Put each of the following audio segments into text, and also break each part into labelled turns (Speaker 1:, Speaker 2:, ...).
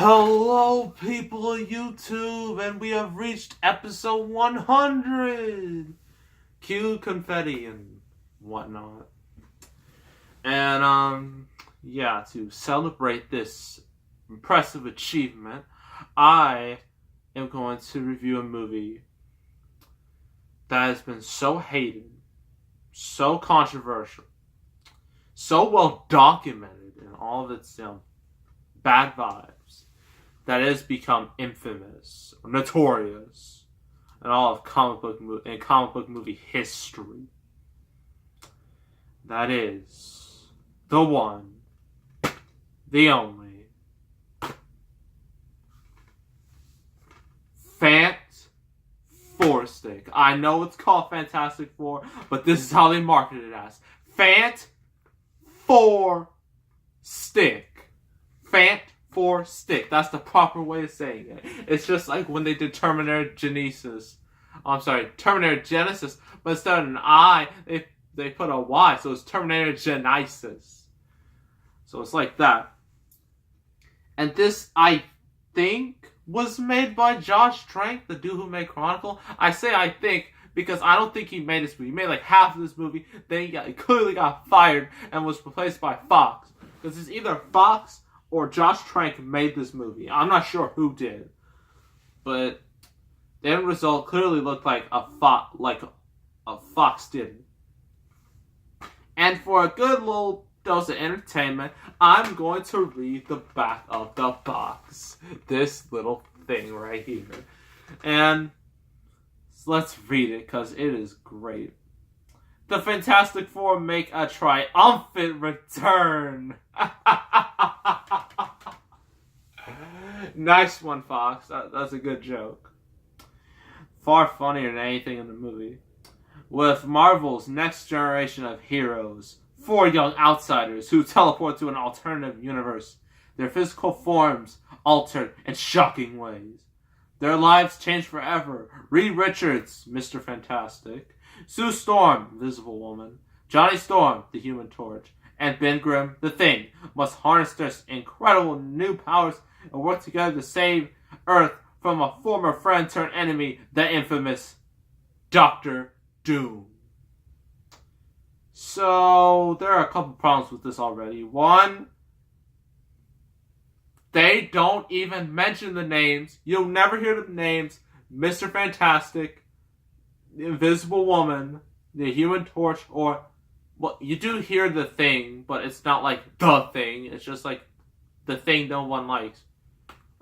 Speaker 1: Hello, people of YouTube, and we have reached episode 100. Cue confetti and whatnot. And, yeah, to celebrate this impressive achievement, I am going to review a movie that has been so hated, so controversial, so well documented in all of its bad vibes, that it has become infamous, or notorious, in all of comic book movie history. That is the one, the only, Fant4stic. I know it's called Fantastic Four, but this is how they market it as Fant4stic. Fant4stic. That's the proper way of saying it. It's just like when they did Terminator Genesis, but instead of an I, they put a Y, so it's Terminator Genesis. So it's like that. And this, I think, was made by Josh Trank, the dude who made Chronicle. I say I think because I don't think he made this movie. He made like half of this movie, then he clearly got fired and was replaced by Fox. Because it's either Fox or Josh Trank made this movie. I'm not sure who did. But the end result clearly looked like a Fox did. And for a good little dose of entertainment, I'm going to read the back of the box. This little thing right here. And let's read it, because it is great. The Fantastic Four make a triumphant return. Nice one, Fox. That's a good joke. Far funnier than anything in the movie. With Marvel's next generation of heroes, 4 young outsiders who teleport to an alternative universe, their physical forms altered in shocking ways. Their lives changed forever. Reed Richards, Mr. Fantastic, Sue Storm, Invisible Woman, Johnny Storm, the Human Torch, and Ben Grimm, the Thing, must harness their incredible new powers and work together to save Earth from a former friend turned enemy, the infamous Dr. Doom. So, there are a couple problems with this already. One, they don't even mention the names. You'll never hear the names. Mr. Fantastic, the Invisible Woman, the Human Torch, or... well, you do hear the Thing, but it's not like the Thing. It's just like the Thing no one likes.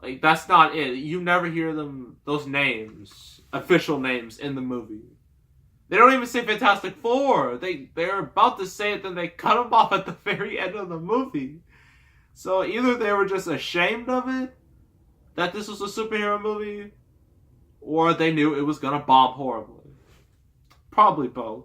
Speaker 1: Like, that's not it. You never hear those names, official names, in the movie. They don't even say Fantastic Four. They're about to say it, then they cut them off at the very end of the movie. So either they were just ashamed of it, that this was a superhero movie, or they knew it was gonna bomb horribly. Probably both.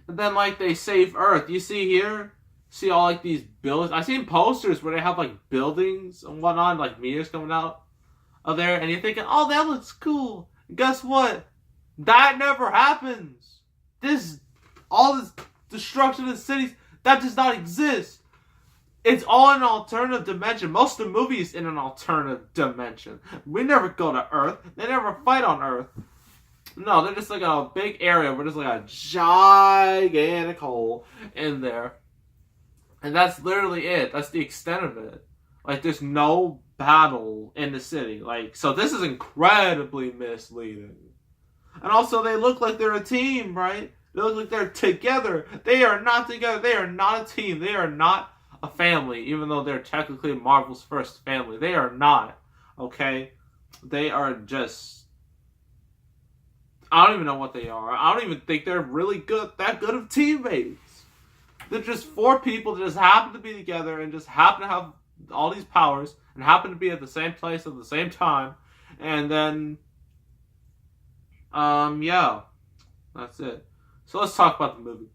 Speaker 1: And then, like, they save Earth. You see here? See all, like, these buildings? I've seen posters where they have, like, buildings and whatnot, like, meteors coming out of there, and you're thinking, oh, that looks cool. And guess what? That never happens. All this destruction of cities, that does not exist. It's all in an alternative dimension. Most of the movies in an alternative dimension. We never go to Earth. They never fight on Earth. No, they're just like a big area where there's like a gigantic hole in there. And that's literally it. That's the extent of it. Like, there's no battle in the city. Like, so this is incredibly misleading. And also, they look like they're a team, right? They look like they're together. They are not together. They are not a team. They are not a family, even though they're technically Marvel's first family. They are not, okay? They are just... I don't even know what they are. I don't even think they're really that good of teammates. They're just 4 people that just happen to be together and just happen to have all these powers and happen to be at the same place at the same time. And then... yeah, that's it. So let's talk about the movie.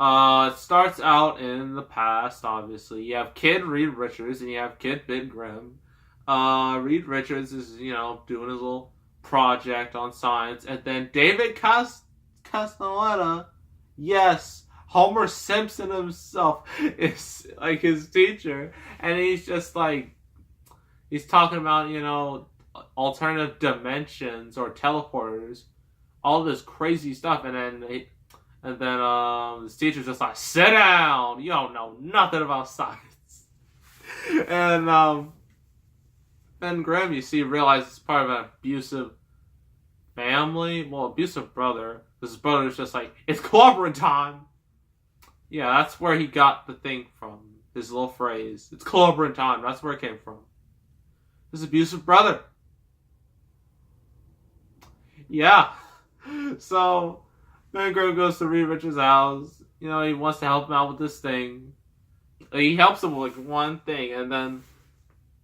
Speaker 1: It starts out in the past, obviously. You have Kid Reed Richards and you have Kid Ben Grimm. Reed Richards is, doing his little project on science. And then David Castellaneta, yes, Homer Simpson himself is like his teacher, and he's just like he's talking about alternative dimensions or teleporters, all this crazy stuff, and then this teacher's just like, sit down, you don't know nothing about science. And Ben Grimm, you see, realizes it's part of an abusive family, abusive brother. His brother's just like, it's clobbering time. Yeah, that's where he got the thing from. His little phrase. It's clobbering time. That's where it came from. His abusive brother. Yeah. So, Ben Grimm goes to Reed Richards' house. He wants to help him out with this thing. He helps him with one thing, and then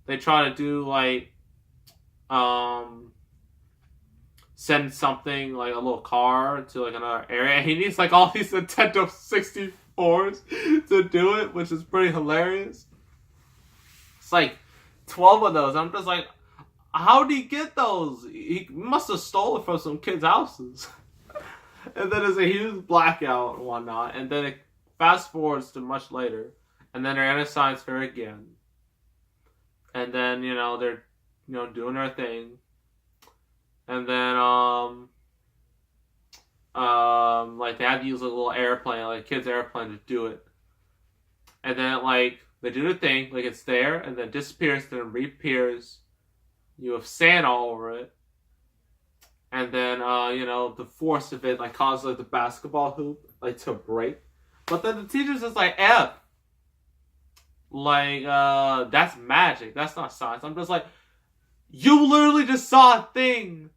Speaker 1: they try to do send something like a little car to another area. He needs all these Nintendo 64s to do it, which is pretty hilarious. It's 12 of those. I'm just like, how did he get those? He must have stolen from some kids' houses. And then there's a huge blackout and whatnot, and then it fast forwards to much later, and then they're at a science fair again. And then, they're, doing their thing. And then, they had to use a little airplane, a kid's airplane to do it. And then, they do the thing, it's there, and then disappears, then reappears. You have sand all over it. And then, the force of it, causes, the basketball hoop, to break. But then the teacher's just like, F. That's magic. That's not science. I'm just like, you literally just saw a thing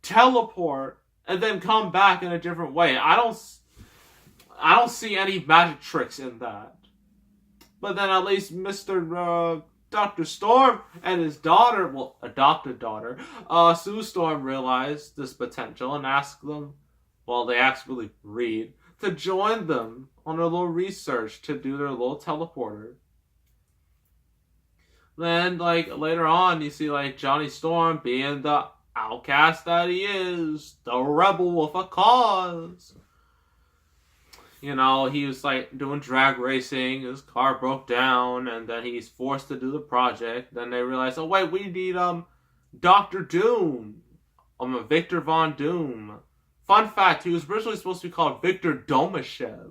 Speaker 1: teleport and then come back in a different way. I don't see any magic tricks in that. But then at least Mr. Dr. Storm and his daughter, adopted daughter, Sue Storm, realized this potential and asked them, they actually Reed, to join them on their little research to do their little teleporter. Then, later on, you see, Johnny Storm being the outcast that he is, the rebel with a cause. He was, doing drag racing, his car broke down, and then he's forced to do the project. Then they realize, oh, wait, we need, Dr. Doom. Victor Von Doom. Fun fact, he was originally supposed to be called Victor Domashev.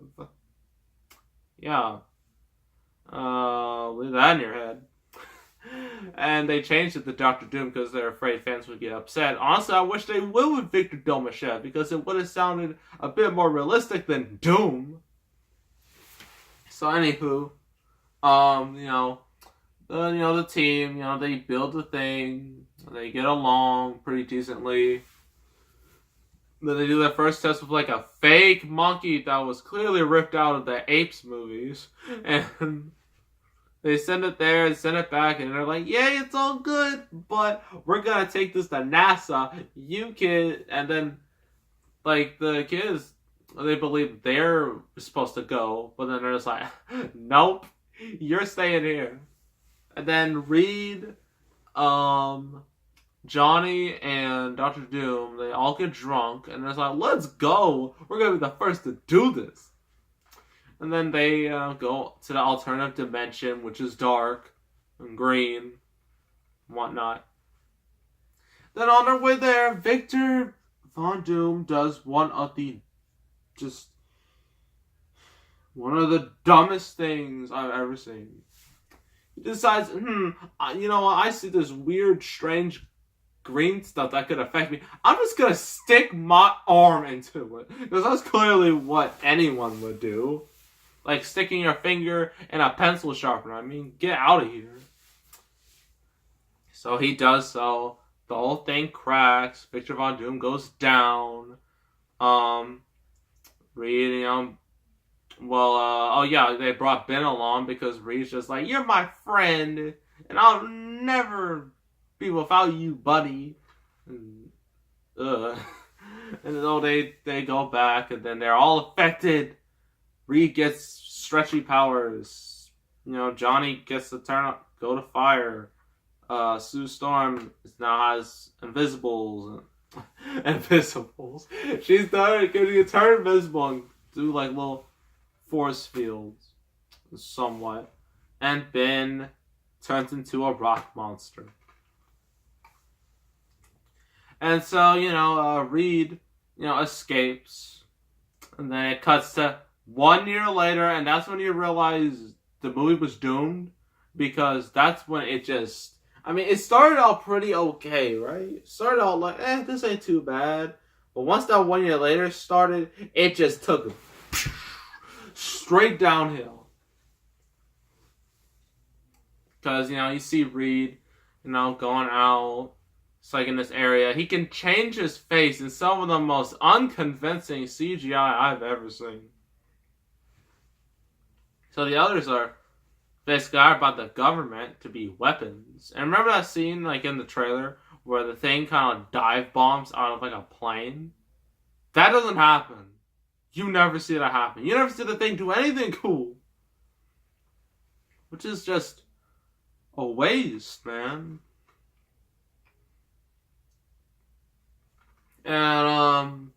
Speaker 1: Yeah. Leave that in your head. And they changed it to Dr. Doom because they're afraid fans would get upset. Honestly, I wish they would with Victor Domashev because it would have sounded a bit more realistic than Doom. So anywho, the team, they build the thing, they get along pretty decently. Then they do their first test with a fake monkey that was clearly ripped out of the Apes movies, and they send it there and send it back, and they're like, yay, it's all good, but we're going to take this to NASA. You kid. And then, the kids, they believe they're supposed to go, but then they're just like, nope, you're staying here. And then Reed, Johnny, and Dr. Doom, they all get drunk, and they're like, let's go. We're going to be the first to do this. And then they go to the alternative dimension, which is dark and green and whatnot. Then on their way there, Victor Von Doom does one of the dumbest things I've ever seen. He decides, I see this weird, strange green stuff that could affect me. I'm just going to stick my arm into it. Because that's clearly what anyone would do. Sticking your finger in a pencil sharpener. I mean, get out of here. So he does so. The whole thing cracks. Victor Von Doom goes down. Reed, they brought Ben along because Reed's just like, you're my friend, and I'll never be without you, buddy. And they go back, and then they're all affected. Reed gets stretchy powers. Johnny gets to go to fire. Sue Storm now has invisibles. Invisibles. She's done. Can you turn invisible and do little force fields, somewhat, and Ben turns into a rock monster. And so, Reed, escapes. And then it cuts to 1 year later, and that's when you realize the movie was doomed. Because that's when it just... it started out pretty okay, right? It started out like, this ain't too bad. But once that 1 year later started, it just took straight downhill. Because, you see Reed, going out. It's like in this area. He can change his face in some of the most unconvincing CGI I've ever seen. So the others are basically about the government to be weapons. And remember that scene, like in the trailer, where the thing kind of dive bombs out of like a plane? That doesn't happen. You never see that happen. You never see the thing do anything cool. Which is just a waste, man. And,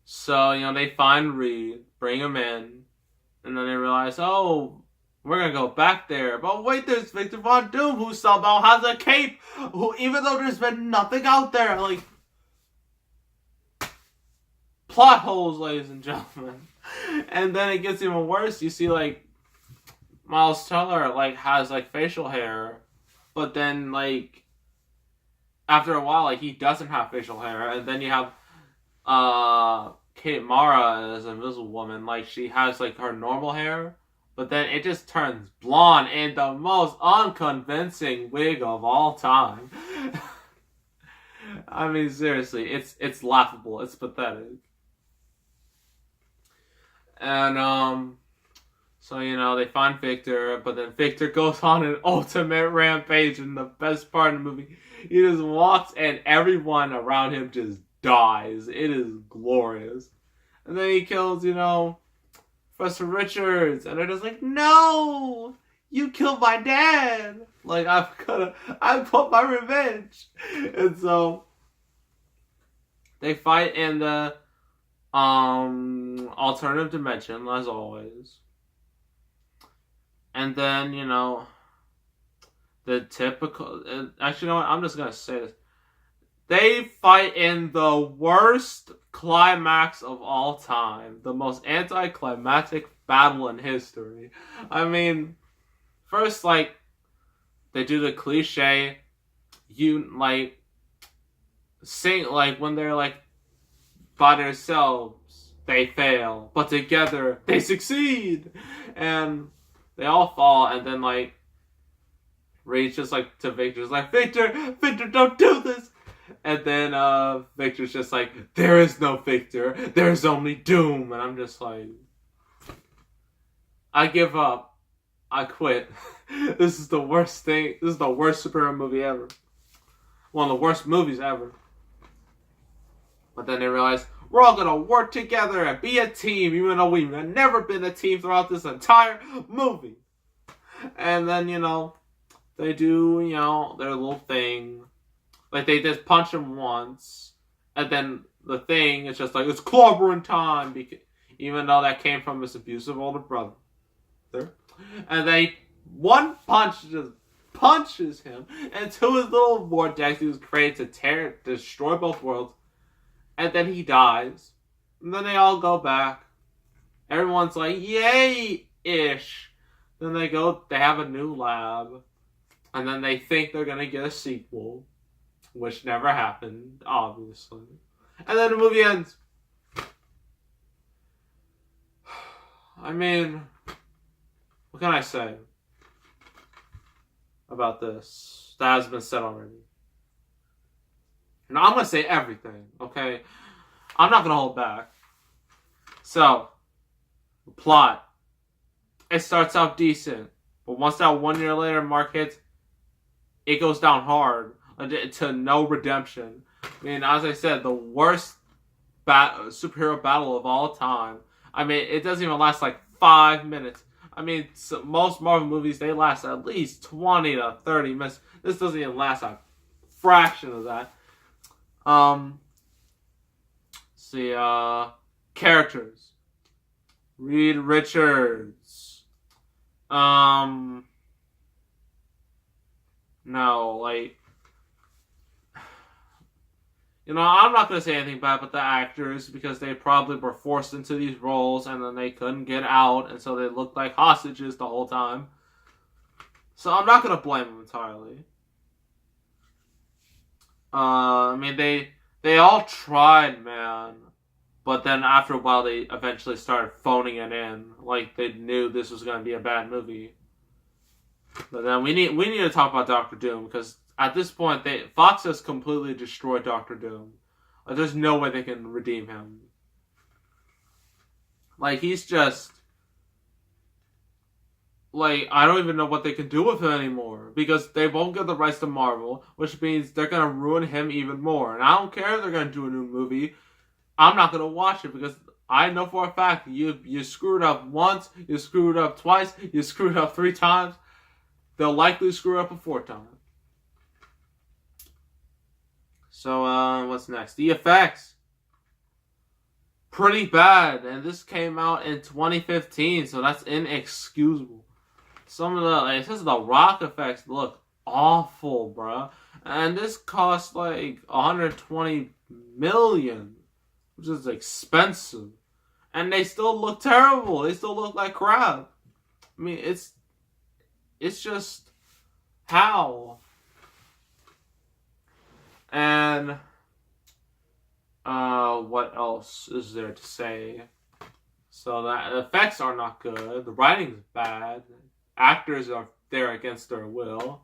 Speaker 1: so, they find Reed, bring him in, and then they realize, oh, we're gonna go back there. But wait, there's Victor Von Doom, who somehow has a cape, who, even though there's been nothing out there, like, plot holes, ladies and gentlemen. And then it gets even worse. You see, like, Miles Teller, like, has, like, facial hair, but then, like, after a while, like, he doesn't have facial hair, and then you have, Kate Mara as Invisible Woman, like, she has, like, her normal hair, but then it just turns blonde in the most unconvincing wig of all time. Seriously, it's laughable, it's pathetic. And, so, they find Victor, but then Victor goes on an ultimate rampage, and the best part of the movie, he just walks and everyone around him just dies. It is glorious. And then he kills, Professor Richards, and they're just like, no! You killed my dad! Like, I put my revenge! And so, they fight in the, alternative dimension, as always. And then, the typical... Actually, you know what? I'm just going to say this. They fight in the worst climax of all time. The most anticlimactic battle in history. First, like, they do the cliche, sing, like, when they're, like, by themselves, they fail. But together, they succeed! And they all fall, and then, like, Reed's just, like, to Victor's like, Victor, don't do this! And then, Victor's just like, there is no Victor, there's only Doom. And I'm just like, I give up. I quit. This is the worst thing. This is the worst superhero movie ever. One of the worst movies ever. But then they realize, we're all gonna work together and be a team, even though we've never been a team throughout this entire movie. And then, they do, their little thing. Like, they just punch him once, and then the thing is just like, it's clobbering time, even though that came from his abusive older brother. And one punch just punches him into his little vortex he was created to destroy both worlds, and then he dies. And then they all go back. Everyone's like, yay-ish. Then they have a new lab, and then they think they're gonna get a sequel. Which never happened, obviously. And then the movie ends. What can I say about this that has been said already? Now, I'm going to say everything, okay? I'm not going to hold back. So, the plot. It starts out decent. But once that 1 year later mark hits, it goes down hard. To no redemption. As I said, the worst superhero battle of all time. It doesn't even last like 5 minutes. Most Marvel movies, they last at least 20 to 30 minutes. This doesn't even last a fraction of that. Characters. Reed Richards. No, like, I'm not going to say anything bad about the actors because they probably were forced into these roles and then they couldn't get out, and so they looked like hostages the whole time. So I'm not going to blame them entirely. I mean, they all tried, man. But then after a while, they eventually started phoning it in. Like, they knew this was going to be a bad movie. But then we need to talk about Doctor Doom, because at this point, Fox has completely destroyed Doctor Doom. Like, there's no way they can redeem him. Like, he's just... Like, I don't even know what they can do with him anymore. Because they won't get the rights to Marvel, which means they're going to ruin him even more. And I don't care if they're going to do a new movie. I'm not going to watch it because I know for a fact you screwed up once, you screwed up twice, you screwed up 3 times. They'll likely screw up a 4th time. So, what's next? The effects. Pretty bad. And this came out in 2015, so that's inexcusable. Some of the rock effects look awful, bruh. And this cost like $120 million. Which is expensive. And they still look terrible. They still look like crap. I mean, it's just... How? And... what else is there to say? So the effects are not good. The writing's bad. Actors are there against their will.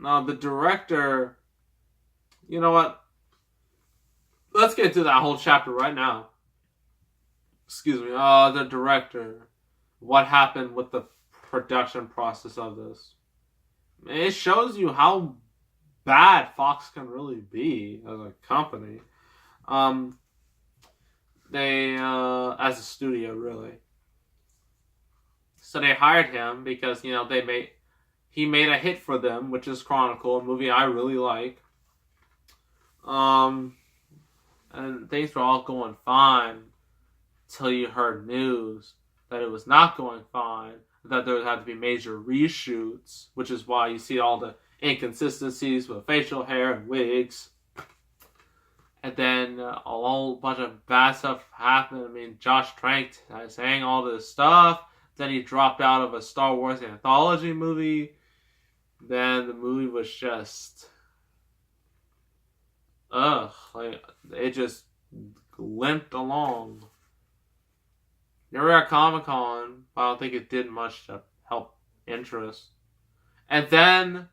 Speaker 1: Now, the director... You know what? Let's get to that whole chapter right now. Excuse me. The director. What happened with the production process of this? It shows you how bad Fox can really be as a company. They, as a studio, really. So they hired him because, he made a hit for them, which is Chronicle, a movie I really like. And things were all going fine until you heard news that it was not going fine, that there had to be major reshoots, which is why you see all the inconsistencies with facial hair and wigs. And then a whole bunch of bad stuff happened. I mean, Josh Trank saying all this stuff. Then he dropped out of a Star Wars anthology movie. Then the movie was just... like, it just limped along. They were at Comic-Con, but I don't think it did much to help interest. And then,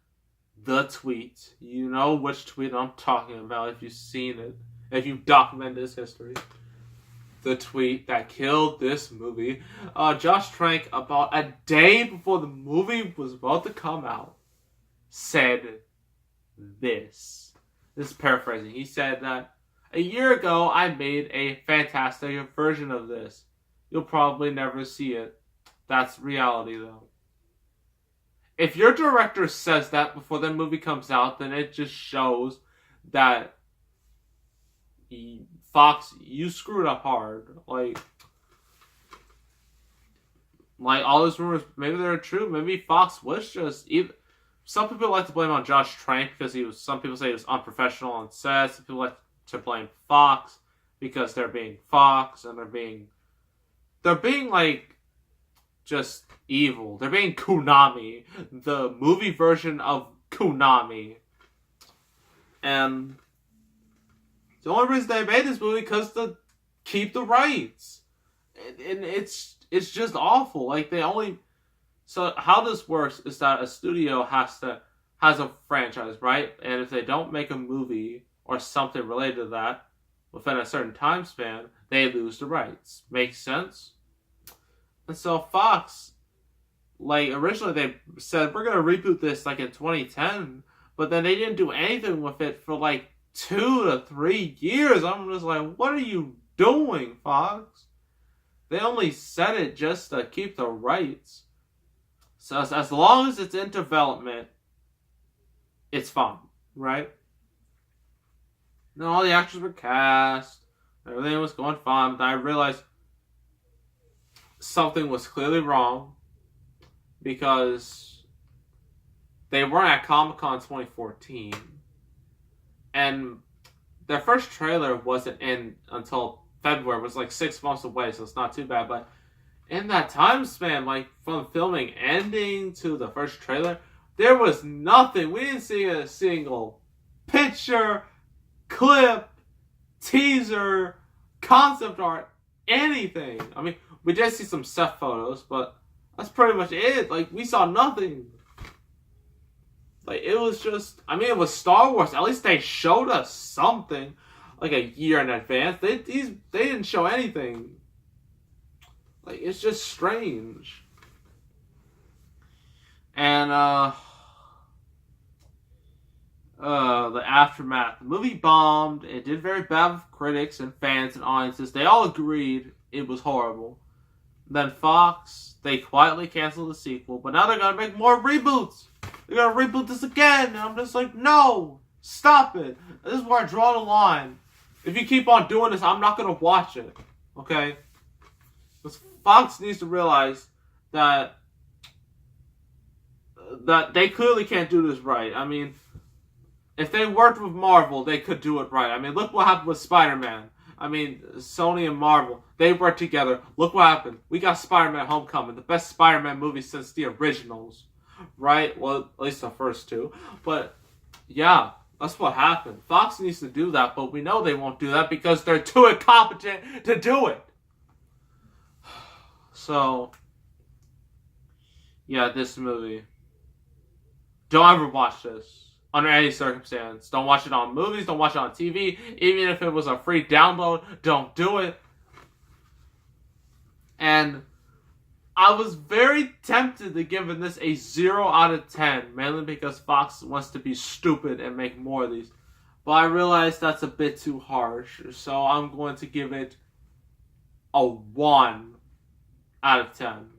Speaker 1: the tweet. You know which tweet I'm talking about if you've seen it. If you've documented this history. The tweet that killed this movie. Josh Trank, about a day before the movie was about to come out, said this. This is paraphrasing. He said that, "A year ago, I made a fantastic version of this. You'll probably never see it. That's reality, though." If your director says that before the movie comes out, then it just shows that Fox, you screwed up hard. Like all those rumors, maybe they're true. Maybe Fox was just... Some people like to blame on Josh Trank because some people say he was unprofessional on set. Some people like to blame Fox because they're being Fox and they're being like just evil. They're being Konami, the movie version of Konami. And the only reason they made this movie because to keep the rights. And it's just awful. Like So how this works is that a studio has a franchise, right? And if they don't make a movie or something related to that within a certain time span, they lose the rights. Makes sense? And so Fox, originally they said, we're going to reboot this in 2010, but then they didn't do anything with it for 2 to 3 years. I'm just like, what are you doing, Fox? They only said it just to keep the rights. So as long as it's in development, it's fine, right? And all the actors were cast, everything was going fine, but I realized something was clearly wrong because they weren't at Comic-Con 2014. And their first trailer wasn't in until February. It was like 6 months away, so it's not too bad. But in that time span, like from filming ending to the first trailer, there was nothing. We didn't see a single picture, clip, teaser, concept art, anything. I mean, we did see some set photos, but that's pretty much it. Like, we saw nothing. Like, it was just, I mean, it was Star Wars. At least they showed us something, like a year in advance. They didn't show anything. Like, it's just strange. And, the aftermath. The movie bombed. It did very bad with critics and fans and audiences. They all agreed it was horrible. Then Fox, they quietly canceled the sequel, but now they're gonna make more reboots. They're gonna reboot this again, and I'm just like, no, stop it. This is where I draw the line. If you keep on doing this, I'm not gonna watch it. Okay? Because Fox needs to realize that they clearly can't do this right. I mean, if they worked with Marvel, they could do it right. I mean, look what happened with Spider-Man. I mean, Sony and Marvel, they worked together. Look what happened. We got Spider-Man Homecoming, the best Spider-Man movie since the originals. Right? Well, at least the first two. But, yeah, that's what happened. Fox needs to do that, but we know they won't do that because they're too incompetent to do it. So, yeah, this movie. Don't ever watch this. Under any circumstance. Don't watch it on movies. Don't watch it on TV. Even if it was a free download, don't do it. And I was very tempted to give this a 0 out of 10. Mainly because Fox wants to be stupid and make more of these. But I realized that's a bit too harsh. So I'm going to give it a 1 out of 10.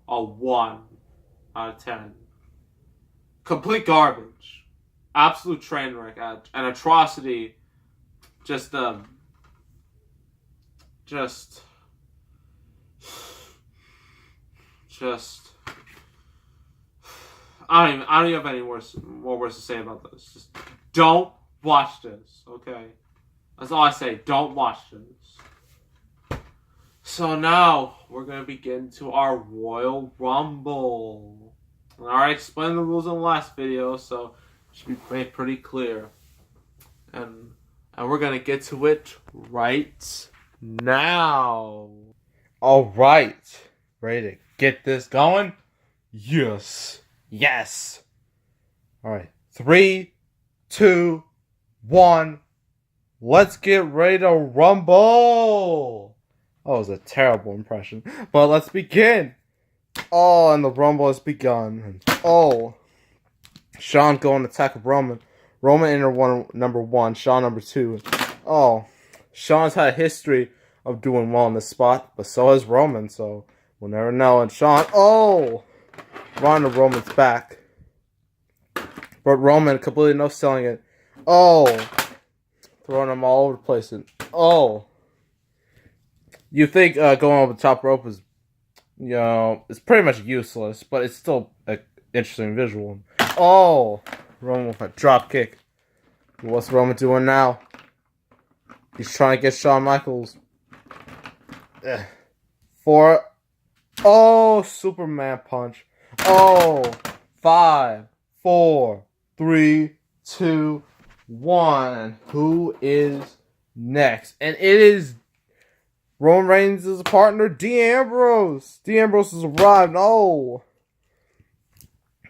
Speaker 1: A 1 out of 10. Complete garbage. Absolute train wreck. An atrocity. Just I don't even have any more words to say about this. Just don't watch this, okay? That's all I say. Don't watch this. So now we're gonna begin to our Royal Rumble. I already explained the rules in the last video, so it should be made pretty clear. And we're gonna get to it right now. Alright. Ready to get this going? Yes. Yes. Alright. 3, 2, 1. Let's get ready to rumble. That was a terrible impression. But let's begin. Oh, and the rumble has begun. Oh, Sean going to attack Roman. Roman enter number 1, Sean number 2. Oh, Sean's had a history of doing well in this spot, but so has Roman, so we'll never know. And Sean, oh, Ronda Roman's back. But Roman completely no selling it. Oh, throwing him all over the place. And oh, you think going over the top rope is, you know, it's pretty much useless, but it's still an interesting visual. Oh, Roman with a drop kick. What's Roman doing now? He's trying to get Shawn Michaels. For, oh, Superman punch. Oh, 5, 4, 3, 2, 1. Who is next? And it is Roman Reigns' partner, Dean Ambrose. Dean Ambrose has arrived. Oh.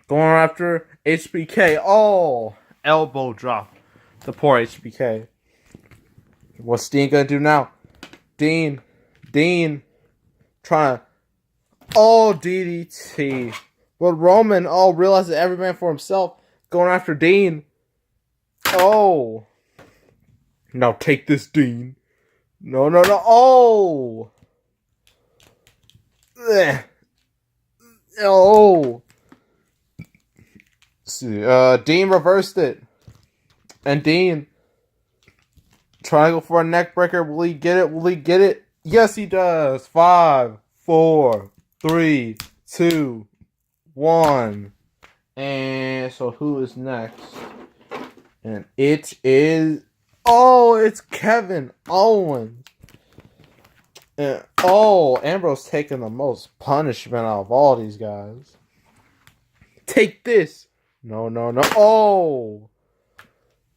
Speaker 1: Going after HBK. Oh. Elbow drop. The poor HBK. What's Dean gonna do now? Dean. Trying to. Oh, DDT. But Roman, oh, realizes every man for himself. Going after Dean. Oh. Now take this, Dean. No. Oh. Oh. Let's see. Dean reversed it. And Dean trying to go for a neck breaker. Will he get it? Yes, he does. 5, 4, 3, 2, 1. And so who is next? And it is... Oh, it's Kevin Owens. And, Ambrose taking the most punishment out of all these guys. Take this. No. Oh.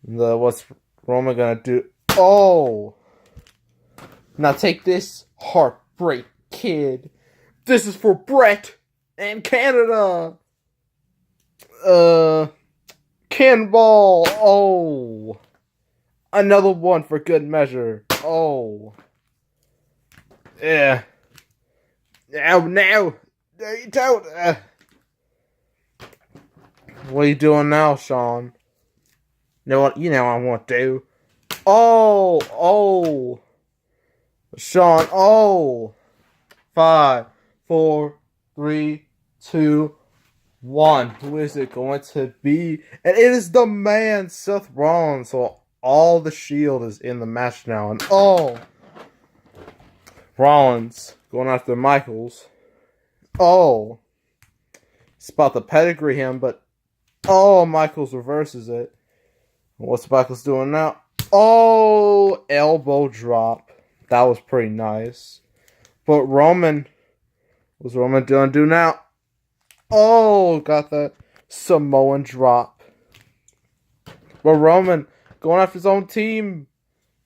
Speaker 1: What's Roman gonna do? Oh. Now take this, Heartbreak Kid. This is for Brett and Canada. Cannonball. Oh. Another one for good measure. Oh. Yeah. Now. Don't. What are you doing now, Sean? You know what I want to do. Oh. Sean, 5, 4, 3, 2, 1. Who is it going to be? And it is the man, Seth Rollins. So all the Shield is in the match now. And Rollins going after Michaels. It's about to pedigree him, but Michaels reverses it. What's Michaels doing now? Elbow drop. That was pretty nice. But what's Roman doing do now? Got that Samoan drop. But Roman going after his own team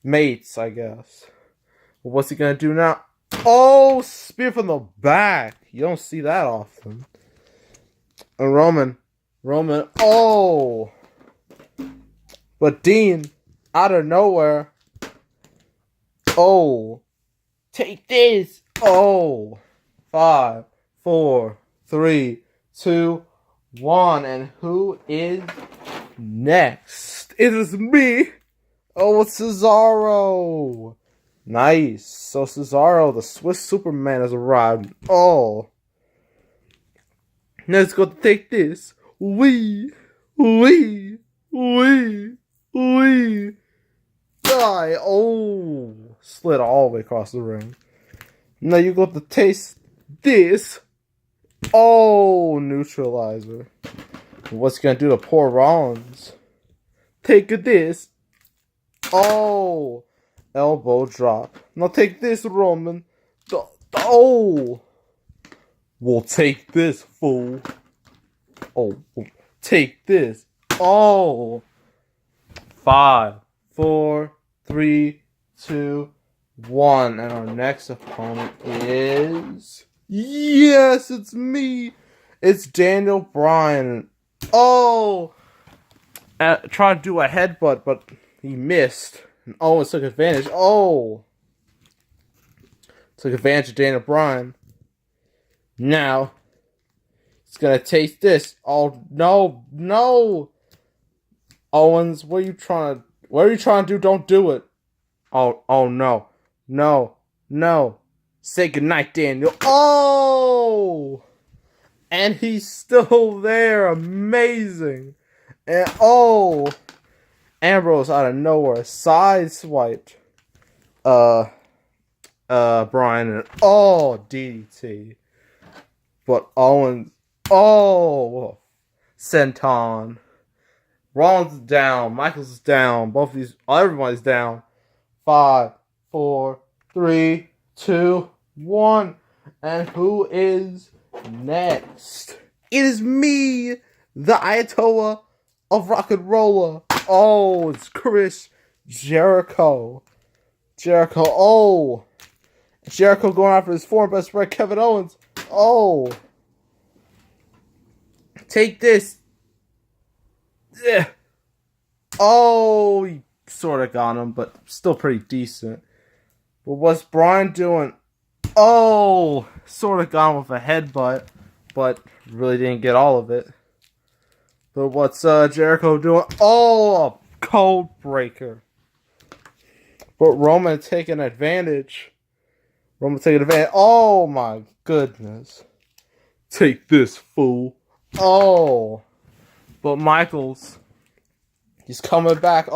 Speaker 1: mates, I guess. But what's he gonna do now? Spear from the back. You don't see that often. And Roman. But Dean, out of nowhere. Take this. 5, 4, 3, 2, 1. And who is next? It is me. It's Cesaro. Nice. So Cesaro, the Swiss Superman, has arrived. Let's go take this. We. Die. Slid all the way across the ring. Now you got to taste this. Neutralizer. What's he gonna do to poor Rollins? Take this. Elbow drop. Now take this, Roman. We'll take this, fool. Take this. 5, 4, 3, 2, 1. And our next opponent is... Yes, it's me. It's Daniel Bryan. Tried to do a headbutt, but he missed. And Owens took advantage. Took advantage of Daniel Bryan. Now, it's gonna taste this. No. Owens, what are you trying to do? Don't do it. No. Say goodnight, Daniel. And he's still there. Amazing. And Ambrose out of nowhere sideswiped Bryan and DDT. But Owens, senton. Rollins is down. Michaels is down. Everybody's down. 5, 4, 3, 2, 1. And who is next? It is me, the Ayatollah of Rock and Roller. It's Chris Jericho. Jericho going after his former best friend Kevin Owens. Take this. Yeah. He sort of got him, but still pretty decent. But what's Bryan doing? Sort of got him with a headbutt, but really didn't get all of it. But what's Jericho doing? A cold breaker. But Roman taking advantage. Oh my goodness. Take this, fool. But Michaels, he's coming back.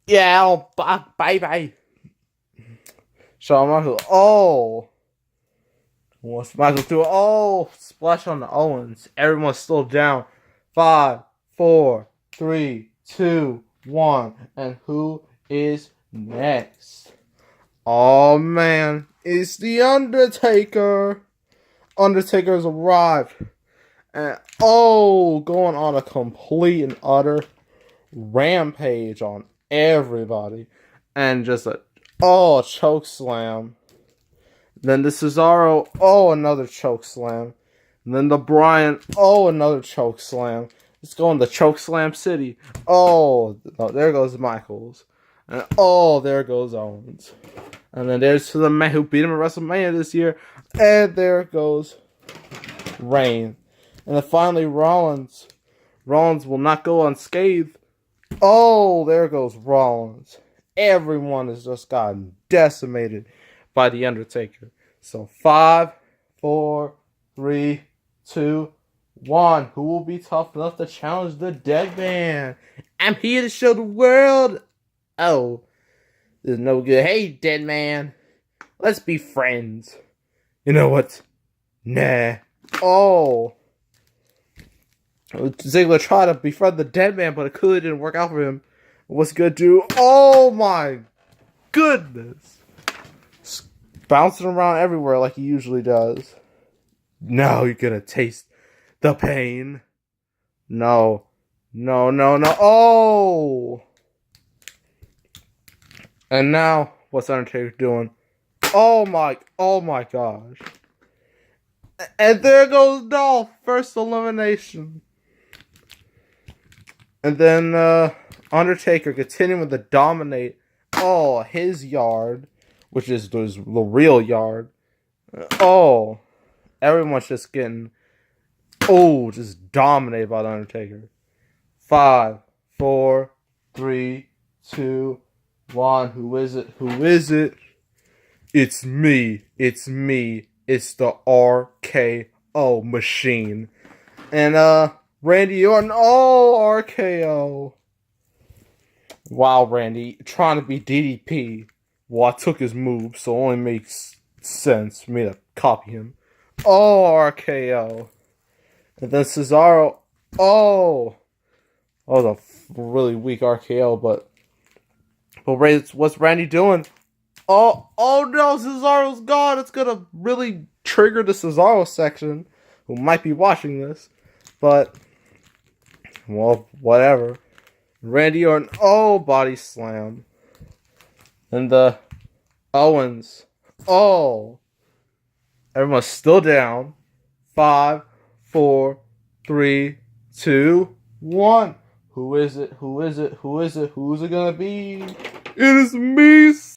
Speaker 2: Yeah, bye. Shawn Michaels. Oh. What's Michael do? Oh, splash on the Owens. Everyone's still down. 5, 4, 3, 2, 1. And who is next? Oh man, it's the Undertaker. Undertaker's arrived. And going on a complete and utter rampage on everybody. And just a choke slam. Then the Cesaro, another choke slam. And then the Bryan, another choke slam. Let's go in the choke slam city. Oh, there goes Michaels. And there goes Owens. And then there's the man who beat him at WrestleMania this year. And there goes Reigns. And then finally Rollins. Rollins will not go unscathed. Oh, there goes Rollins. Everyone has just gotten decimated by The Undertaker. So 5, 4, 3, 2, 1. Who will be tough enough to challenge the Dead Man? I'm here to show the world. Oh, this is no good. Hey, Dead Man. Let's be friends. You know what? Nah. Oh. Ziggler tried to befriend the Dead Man, but it clearly didn't work out for him. What's he gonna do? Oh my goodness. Bouncing around everywhere like he usually does. Now you're gonna taste the pain. No. Oh! And now, what's Undertaker doing? Oh my gosh. And there goes Dolph. First elimination. And then, Undertaker continuing to dominate his yard, which is the real yard. Everyone's just getting, just dominated by the Undertaker. 5, 4, 3, 2, 1. Who is it? It's me. It's the RKO machine. And, Randy Orton, RKO. Wow, Randy, trying to be DDP. Well, I took his move, so it only makes sense for me to copy him. RKO. And then Cesaro, that was a really weak RKO, but what's Randy doing? Oh no, Cesaro's gone. It's gonna really trigger the Cesaro section, who might be watching this, but well, whatever. Randy Orton, body slam. And the Owens, everyone's still down. 5, 4, 3, 2, 1. Who is it? Who's it gonna be? It is me,